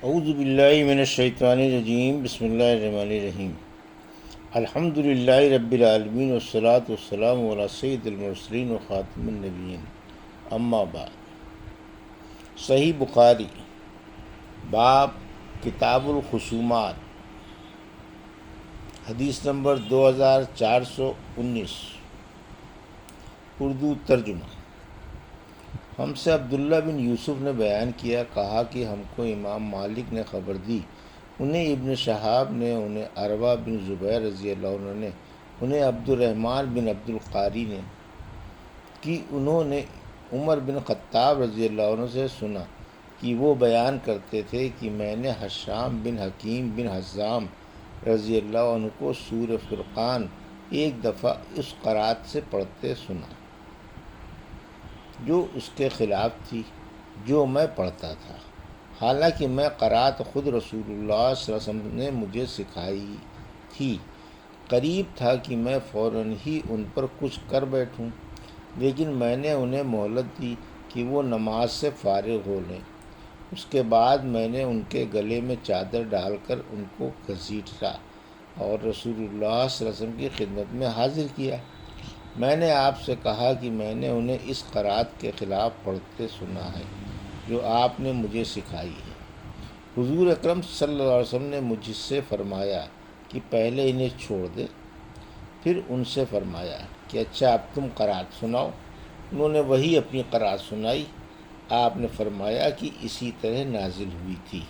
اعوذ باللہ من الشیطان الرجیم، بسم اللہ الرحمن الرحیم۔ الحمد للہ رب العالمین والصلاة والسلام علی سید المرسلین و خاتم النبیین، اما بعد۔ صحیح بخاری، باب کتاب الخصومات، حدیث نمبر 2419، اردو ترجمہ۔ ہم سے عبداللہ بن یوسف نے بیان کیا، کہا کہ ہم کو امام مالک نے خبر دی، انہیں ابن شہاب نے، انہیں عروہ بن زبیر رضی اللہ عنہ نے، انہیں عبد الرحمن بن عبد القاری نے، کہ انہوں نے عمر بن خطاب رضی اللہ عنہ سے سنا کہ وہ بیان کرتے تھے کہ میں نے حشام بن حکیم بن حزام رضی اللہ عنہ کو سورہ فرقان ایک دفعہ اس قرات سے پڑھتے سنا جو اس کے خلاف تھی جو میں پڑھتا تھا، حالانکہ میں قرات خود رسول اللہ صلی اللہ علیہ وسلم نے مجھے سکھائی تھی۔ قریب تھا کہ میں فوراً ہی ان پر کچھ کر بیٹھوں، لیکن میں نے انہیں مہلت دی کہ وہ نماز سے فارغ ہو لیں۔ اس کے بعد میں نے ان کے گلے میں چادر ڈال کر ان کو گھسیٹا اور رسول اللہ صلی اللہ علیہ وسلم کی خدمت میں حاضر کیا۔ میں نے آپ سے کہا کہ میں نے انہیں اس قرات کے خلاف پڑھتے سنا ہے جو آپ نے مجھے سکھائی ہے۔ حضور اکرم صلی اللہ علیہ وسلم نے مجھ سے فرمایا کہ پہلے انہیں چھوڑ دے، پھر ان سے فرمایا کہ اچھا اب تم قرات سناؤ۔ انہوں نے وہی اپنی قرات سنائی۔ آپ نے فرمایا کہ اسی طرح نازل ہوئی تھی۔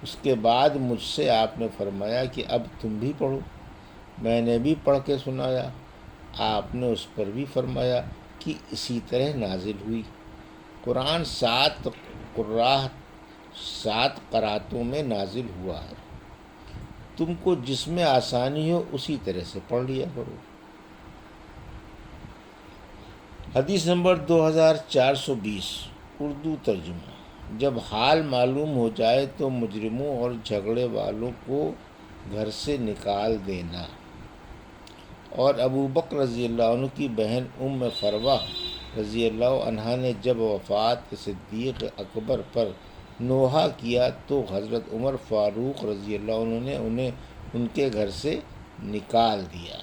اس کے بعد مجھ سے آپ نے فرمایا کہ اب تم بھی پڑھو۔ میں نے بھی پڑھ کے سنایا۔ آپ نے اس پر بھی فرمایا کہ اسی طرح نازل ہوئی۔ قرآن 7 قراتوں میں نازل ہوا ہے، تم کو جس میں آسانی ہو اسی طرح سے پڑھ لیا کرو۔ حدیث نمبر 2420، اردو ترجمہ۔ جب حال معلوم ہو جائے تو مجرموں اور جھگڑے والوں کو گھر سے نکال دینا۔ اور ابو بکر رضی اللہ عنہ کی بہن ام فروہ رضی اللہ عنہا نے جب وفات صدیق اکبر پر نوحہ کیا تو حضرت عمر فاروق رضی اللہ عنہ نے انہیں ان کے گھر سے نکال دیا۔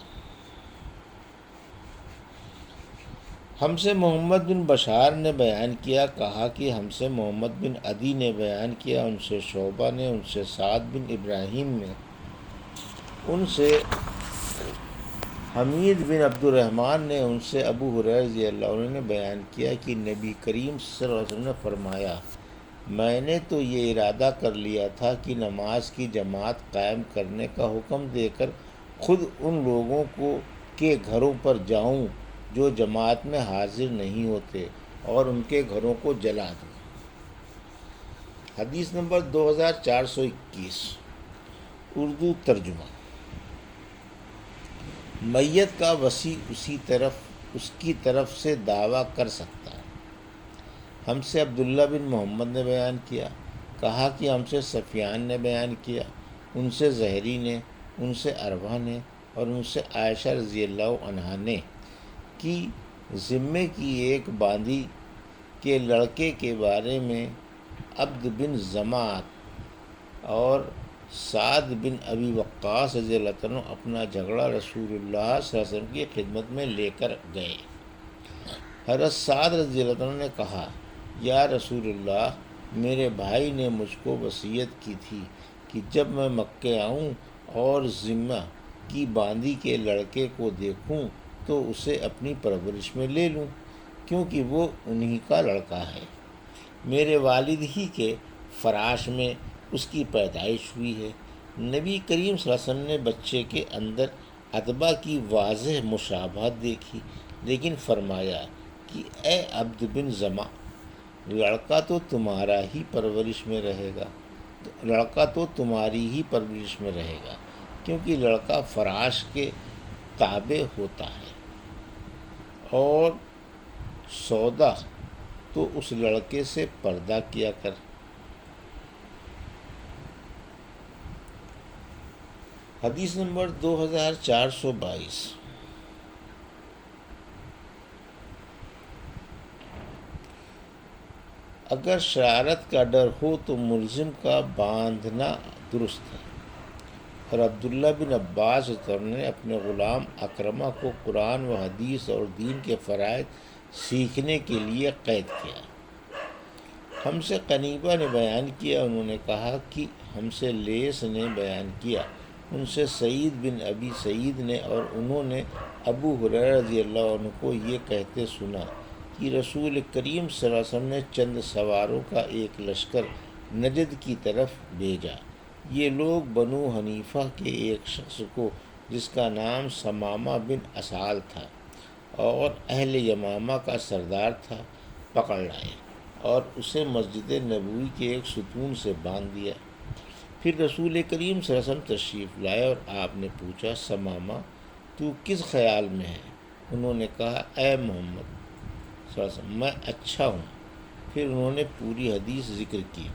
ہم سے محمد بن بشار نے بیان کیا، کہا کہ ہم سے محمد بن عدی نے بیان کیا، ان سے شعبہ نے، ان سے سعد بن ابراہیم نے، ان سے حمید بن عبد الرحمن نے، ان سے ابو ہریرہ رضی اللہ عنہ نے بیان کیا کہ نبی کریم صلی اللہ علیہ وسلم نے فرمایا، میں نے تو یہ ارادہ کر لیا تھا کہ نماز کی جماعت قائم کرنے کا حکم دے کر خود ان لوگوں کے گھروں پر جاؤں جو جماعت میں حاضر نہیں ہوتے اور ان کے گھروں کو جلا دوں۔ حدیث نمبر 2421، اردو ترجمہ۔ میت کا وصی اس کی طرف سے دعویٰ کر سکتا ہے۔ ہم سے عبداللہ بن محمد نے بیان کیا، کہا کہ ہم سے سفیان نے بیان کیا، ان سے زہری نے، ان سے عروہ نے اور ان سے عائشہ رضی اللہ عنہا نے کہ ذمے کی ایک باندی کے لڑکے کے بارے میں عبد بن زمعت اور سعد بن ابی وقاص رضی اللہ عنہ اپنا جھگڑا رسول اللہ صلی اللہ علیہ وسلم کی خدمت میں لے کر گئے۔ حضرت سعد رضی اللہ عنہ نے کہا، یا رسول اللہ، میرے بھائی نے مجھ کو وصیت کی تھی کہ جب میں مکے آؤں اور ذمہ کی باندی کے لڑکے کو دیکھوں تو اسے اپنی پرورش میں لے لوں، کیونکہ وہ انہی کا لڑکا ہے۔ میرے والد ہی کے فراش میں اس کی پیدائش ہوئی ہے۔ نبی کریم صلی اللہ علیہ وسلم نے بچے کے اندر اتباع کی واضح مشابہت دیکھی، لیکن فرمایا کہ اے عبد بن زمع، لڑکا تو تمہاری ہی پرورش میں رہے گا، کیونکہ لڑکا فراش کے تابع ہوتا ہے، اور سودا تو اس لڑکے سے پردہ کیا کر۔ حدیث نمبر 2422، اگر شرارت کا ڈر ہو تو ملزم کا باندھنا درست ہے۔ اور عبداللہ بن عباس نے اپنے غلام اکرمہ کو قرآن و حدیث اور دین کے فرائض سیکھنے کے لیے قید کیا۔ ہم سے قنیبہ نے بیان کیا، انہوں نے کہا کہ ہم سے لیث نے بیان کیا، ان سے سعید بن ابی سعید نے، اور انہوں نے ابو ہریرہ رضی اللہ عنہ کو یہ کہتے سنا کہ رسول کریم صلی اللہ علیہ وسلم نے چند سواروں کا ایک لشکر نجد کی طرف بھیجا۔ یہ لوگ بنو حنیفہ کے ایک شخص کو جس کا نام ثمامہ بن اسال تھا اور اہل یمامہ کا سردار تھا پکڑ لائے اور اسے مسجد نبوی کے ایک ستون سے باندھ دیا۔ پھر رسول کریم صلی اللہ علیہ وسلم تشریف لائے اور آپ نے پوچھا، ثمامہ تو کس خیال میں ہے؟ انہوں نے کہا، اے محمد صلی اللہ علیہ وسلم میں اچھا ہوں۔ پھر انہوں نے پوری حدیث ذکر کی۔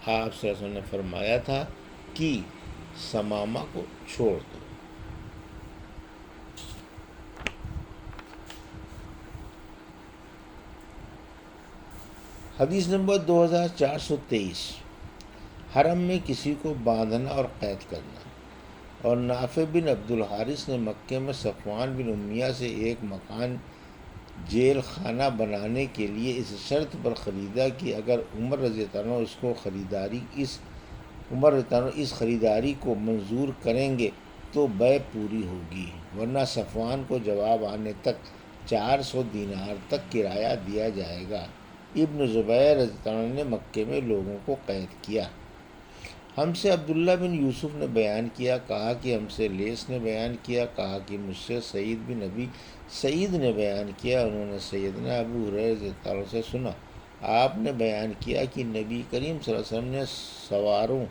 آپ صلی اللہ علیہ وسلم نے فرمایا تھا کہ ثمامہ کو چھوڑ دو۔ حدیث نمبر 2423، حرم میں کسی کو باندھنا اور قید کرنا۔ اور نافع بن عبد الحارث نے مکے میں صفوان بن امیہ سے ایک مکان جیل خانہ بنانے کے لیے اس شرط پر خریدا کہ اگر عمر رضی اللہ عنہ اس خریداری کو منظور کریں گے تو بیع پوری ہوگی، ورنہ صفوان کو جواب آنے تک 400 دینار تک کرایہ دیا جائے گا۔ ابن زبیر رضی اللہ عنہ نے مکے میں لوگوں کو قید کیا۔ ہم سے عبداللہ بن یوسف نے بیان کیا، کہا کہ ہم سے لیث نے بیان کیا، کہا کہ مجھ سے سعید بن ابی سعید نے بیان کیا، انہوں نے سیدنا ابو ہریرہ رضی اللہ عنہ سے سنا، آپ نے بیان کیا کہ نبی کریم صلی اللہ علیہ وسلم نے سواروں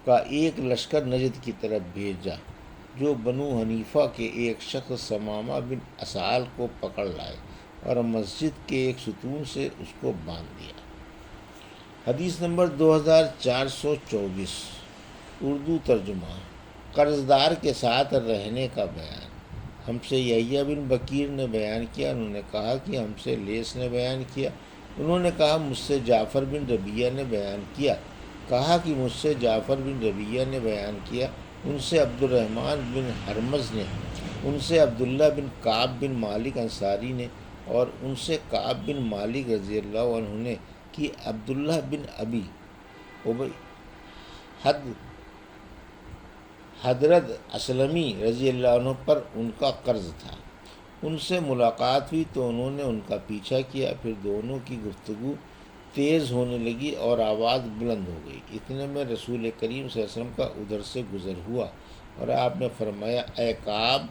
کا ایک لشکر نجد کی طرف بھیجا جو بنو حنیفہ کے ایک شخص ثمامہ بن اسال کو پکڑ لائے اور مسجد کے ایک ستون سے اس کو باندھ دیا۔ حدیث نمبر 2424، اردو ترجمہ، قرض دار کے ساتھ رہنے کا بیان۔ ہم سے یحییٰ بن بکیر نے بیان کیا، انہوں نے کہا کہ ہم سے لیث نے بیان کیا، انہوں نے کہا مجھ سے جعفر بن ربیعہ نے بیان کیا، کہا کہ مجھ سے جعفر بن ربیعہ نے بیان کیا، ان سے عبد الرحمن بن حرمز نے، ان سے عبداللہ بن کعب بن مالک انصاری نے، اور ان سے کعب بن مالک رضی اللہ عنہ نے کہ عبداللہ بن ابی حضرت اسلمی رضی اللہ عنہ پر ان کا قرض تھا۔ ان سے ملاقات ہوئی تو انہوں نے ان کا پیچھا کیا، پھر دونوں کی گفتگو تیز ہونے لگی اور آواز بلند ہو گئی۔ اتنے میں رسول کریم صلی اللہ علیہ وسلم کا ادھر سے گزر ہوا اور آپ نے فرمایا، اے کعب،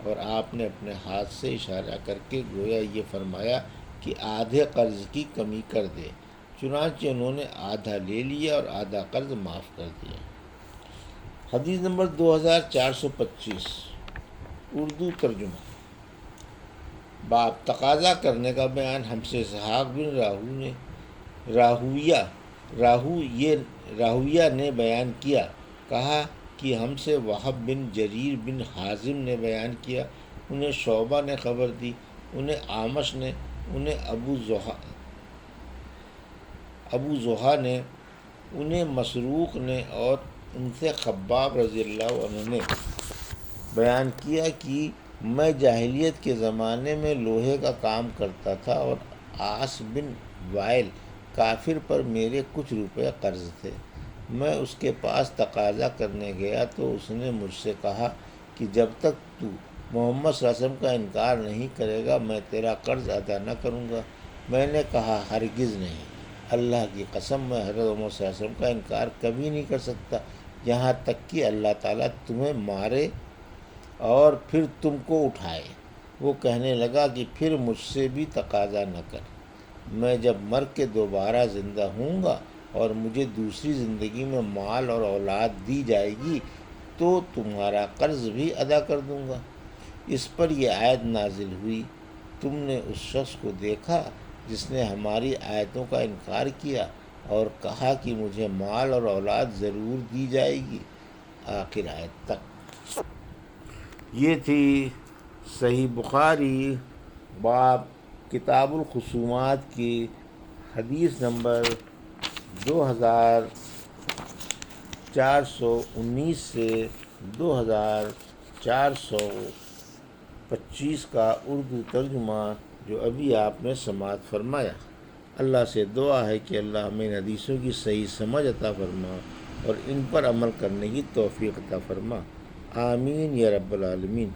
اور آپ نے اپنے ہاتھ سے اشارہ کر کے گویا یہ فرمایا کہ آدھے قرض کی کمی کر دے۔ چنانچہ انہوں نے آدھا لے لیا اور آدھا قرض معاف کر دیا۔ حدیث نمبر 2425، اردو ترجمہ، باب تقاضا کرنے کا بیان۔ ہم سے اسحاق بن راہویہ نے بیان کیا، کہا کہ ہم سے وہب بن جریر بن حازم نے بیان کیا، انہیں شعبہ نے خبر دی، انہیں اعمش نے، انہیں ابو زحا نے، انہیں مسروق نے، اور ان سے خباب رضی اللہ عنہ نے بیان کیا کہ میں جاہلیت کے زمانے میں لوہے کا کام کرتا تھا اور عاص بن وائل کافر پر میرے کچھ روپے قرض تھے۔ میں اس کے پاس تقاضا کرنے گیا تو اس نے مجھ سے کہا کہ جب تک تو محمد صلی اللہ علیہ وسلم کا انکار نہیں کرے گا میں تیرا قرض ادا نہ کروں گا۔ میں نے کہا، ہرگز نہیں، اللہ کی قسم میں حضرت محمد صلی اللہ علیہ وسلم کا انکار کبھی نہیں کر سکتا یہاں تک کہ اللہ تعالیٰ تمہیں مارے اور پھر تم کو اٹھائے۔ وہ کہنے لگا کہ پھر مجھ سے بھی تقاضا نہ کر، میں جب مر کے دوبارہ زندہ ہوں گا اور مجھے دوسری زندگی میں مال اور اولاد دی جائے گی تو تمہارا قرض بھی ادا کر دوں گا۔ اس پر یہ آیت نازل ہوئی، تم نے اس شخص کو دیکھا جس نے ہماری آیتوں کا انکار کیا اور کہا کہ مجھے مال اور اولاد ضرور دی جائے گی، آخر آیت تک۔ یہ تھی صحیح بخاری باب کتاب الخصومات کی حدیث نمبر 2419 سے 2425 کا اردو ترجمہ جو ابھی آپ نے سماعت فرمایا۔ اللہ سے دعا ہے کہ اللہ ہمیں ان حدیثوں کی صحیح سمجھ عطا فرما اور ان پر عمل کرنے کی توفیق عطا فرما، آمین یا رب العالمین۔